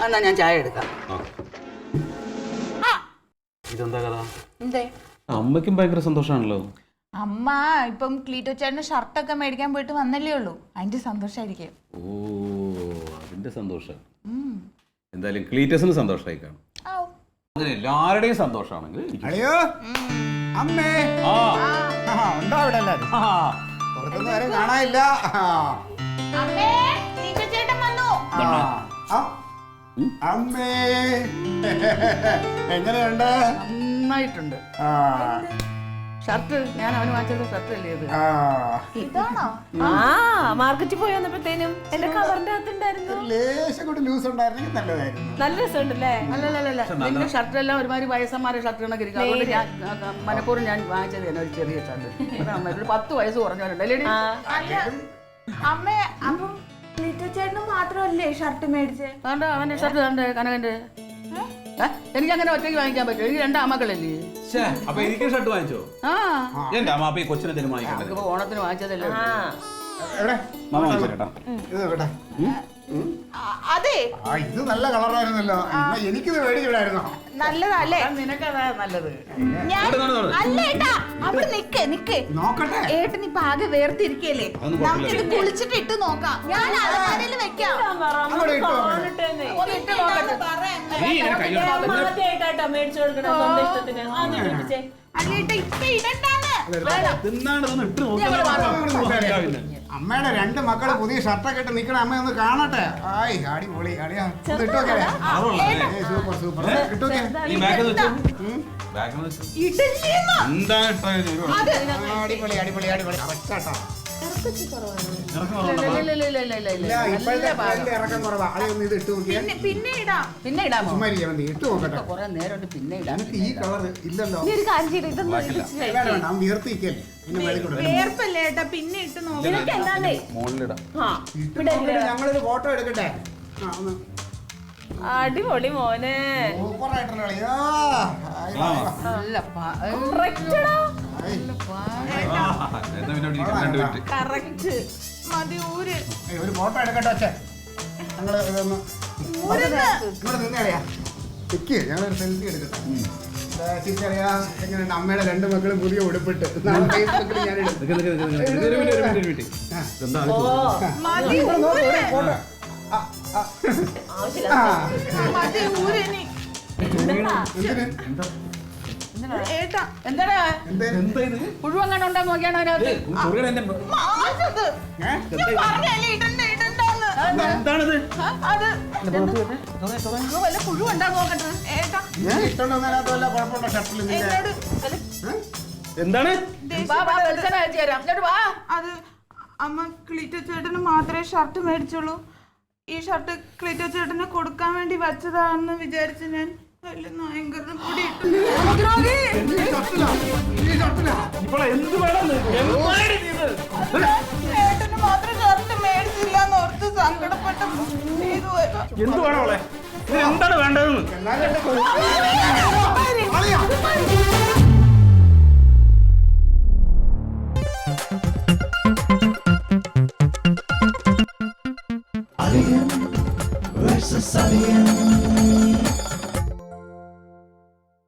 എന്നാ ഞാൻ ചായ എടുക്കാം. ഇതെന്താ കഥ? അമ്മയ്ക്കും ഭയങ്കര സന്തോഷാണല്ലോ. അമ്മ ഇപ്പം ക്ലീറ്റോ ചേട്ടന് ഷർട്ടൊക്കെ മേടിക്കാൻ പോയിട്ട് വന്നല്ലേ ഉള്ളൂ, അതിന്റെ സന്തോഷായിരിക്കും. ഓ, അതിന്റെ സന്തോഷം. എന്തായാലും ക്ലീറ്റസിന് സന്തോഷമായി കാണും. അങ്ങനെ എല്ലാവരുടെയും സന്തോഷമാണെങ്കിൽ അമ്മേ ഉണ്ടോ അവിടെ എല്ലാരും? പുറത്തൊന്നും ആരും കാണാനില്ല. അമ്മേ എങ്ങനെയുണ്ട്? നന്നായിട്ടുണ്ട്. ഷർട്ട് ഞാൻ അവന് വാങ്ങിച്ചത് ഷർട്ട് അല്ലേ ഇത്? ഇതാണോ? മാർക്കറ്റിൽ പോയി വന്നപ്പോഴത്തേനും എന്റെ കവറിന്റെ അകത്തുണ്ടായിരുന്നു. ലേശം കൂടി ലൂസ് ഉണ്ടായിരുന്നെങ്കിൽ നല്ലതായിരുന്നു. നല്ല രസമുണ്ടല്ലേ? അല്ലല്ല, നിന്റെ ഷർട്ടെല്ലാം ഒരുമാതിരി വയസ്സന്മാരെ ഷർട്ട് കണക്ക് ഇരിക്കും. അതുകൊണ്ട് ഞാൻ മനഃപൂർവ്വം ഞാൻ വാങ്ങിച്ചത് തന്നെ ഒരു ചെറിയ ഷർട്ട്. ഒരു 10 വയസ്സ് കുറഞ്ഞവരുണ്ടല്ലേ? അമ്മ അപ്പം ക്ലീറ്റോ ചേട്ടന് മാത്രമല്ലേ ഷർട്ട് മേടിച്ചേ? അവന്റെ ഷർട്ട് കനകന്റെ. എനിക്ക് അങ്ങനെ ഒറ്റയ്ക്ക് വാങ്ങിക്കാൻ പറ്റും. എനിക്ക് 2 ആമക്കളല്ലേ. അപ്പൊ എനിക്ക് ഷർട്ട് വാങ്ങിച്ചോ? എന്റെ അമ്മ അപ്പൊ ഈ കൊച്ചിനെ വാങ്ങിക്കോ. ഓണത്തിന് വാങ്ങിച്ചതല്ലേ. അതെ, ഇത് നല്ല കളറായിരുന്നല്ലോ. എനിക്കിത് മേടിച്ചിടായിരുന്നോ? നല്ലതല്ലേ? നിനക്കതാ നല്ലത്. അവിടെ നിക്ക് നോക്കട്ടെ. ഏട്ടൻ ഇപ്പൊ ആകെ വേർതിരിക്കല്ലേ, നമുക്കിത് കുളിച്ചിട്ട് ഇട്ട് നോക്കാം. ഞാൻ അലമാരയിൽ വെക്കാം. ആദ്യമായിട്ടാ മേടിച്ചു കൊടുക്കണ സ്വന്തം ഇഷ്ടത്തിന്. അമ്മയുടെ 2 മക്കള് പുതിയ ഷർട്ടൊക്കെ ഇട്ട് നിക്കണ അമ്മ ഒന്ന് കാണട്ടെ. ആയി അടിപൊളി. അടിയാ ഇട്ടോക്കെ. Super super. ഇട്ടോക്കെ. അടിപൊളി അടിപൊളി അടിപൊളി. ഇറക്കം കുറവാ. അതൊന്ന് ഇത് ഇട്ട് നോക്കിയാ പിന്നെ ഇടാമോ? ഇട്ട് നോക്കട്ടെ. കുറെ നേരം പിന്നെ ഇടാം. ഈ കളർ ഇല്ലല്ലോ. വീർത്തിക്കല്ലേ. വേർപ്പല്ലേ ഏട്ടാ, പിന്നെ ഇട്ട് നോക്കാം. ഞങ്ങളൊരു ഫോട്ടോ എടുക്കട്ടെ. അടിപൊളി മോനെ. ഒരു ഫോട്ടോ എടുക്കട്ടെ. അച്ഛൻ ഞങ്ങള് ഇതൊന്ന് ഇവിടെ നിന്നറിയാ. ഞങ്ങളൊരു സെൽഫി എടുക്കട്ടെ. തിരിച്ചറിയാ എങ്ങനെയുണ്ട് അമ്മയുടെ 2 മക്കളും പുതിയ ഉടുപ്പിട്ട്. ഫേസ്ബുക്കിൽ ഞാൻ പുഴുവങ്ങനെ ഉണ്ടാ നോക്കിയാണോ അതിനകത്ത്? വല്ല പുഴു ഉണ്ടാ നോക്കട്ടെ. എന്താണ് അത് അമ്മ ക്ലീറ്റോ ചേട്ടന് മാത്രമേ ഷർട്ട് മേടിച്ചുള്ളൂ. ഈ ഷർട്ട് ക്ലീറ്റോ ചേട്ടന് കൊടുക്കാൻ വേണ്ടി വച്ചതാണെന്ന് വിചാരിച്ച് ഞാൻ ഭയങ്കര പൊടി ഇട്ടു. ചേട്ടന് മാത്രം ഷർട്ട് മേടിച്ചില്ല എന്ന് ഓർത്ത് സങ്കടപ്പെട്ട് എന്ത് വേണോളെ? എന്താണ് വേണ്ടതെന്ന്? Alien versus Alien.